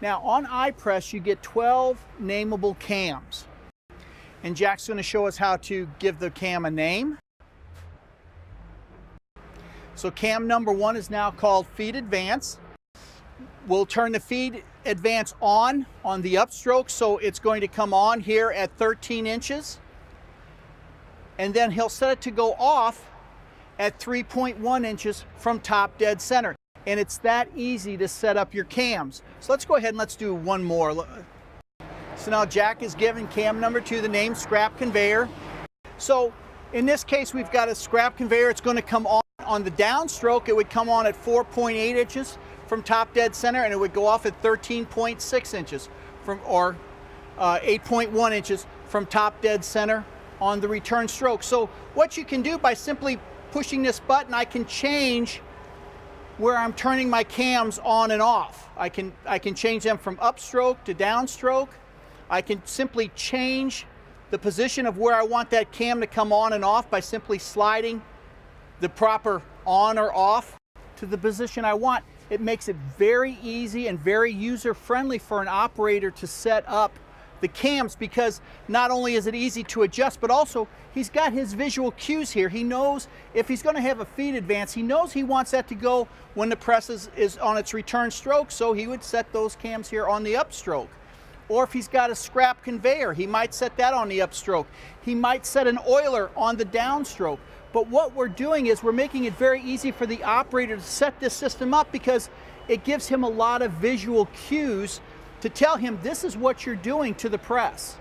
Now on iPress you get 12 nameable cams. And Jack's going to show us how to give the cam a name. So cam number 1 is now called Feed Advance. We'll turn the Feed Advance on the upstroke, so it's going to come on here at 13 inches. And then he'll set it to go off at 3.1 inches from top dead center. And it's that easy to set up your cams. So let's go ahead and let's do one more. So now Jack is giving cam number 2 the name Scrap Conveyor. So in this case we've got a scrap conveyor. It's going to come on the downstroke. It would come on at 4.8 inches from top dead center, and it would go off at 13.6 inches from, or 8.1 inches from top dead center on the return stroke. So what you can do by simply pushing this button, I can change where I'm turning my cams on and off. I can change them from upstroke to downstroke. I can simply change the position of where I want that cam to come on and off by simply sliding the proper on or off to the position I want. It makes it very easy and very user-friendly for an operator to set up the cams, because not only is it easy to adjust, but also he's got his visual cues here. He knows if he's going to have a feed advance, he knows he wants that to go when the press is on its return stroke, so he would set those cams here on the upstroke. Or if he's got a scrap conveyor, he might set that on the upstroke. He might set an oiler on the downstroke. But what we're doing is we're making it very easy for the operator to set this system up, because it gives him a lot of visual cues to tell him this is what you're doing to the press.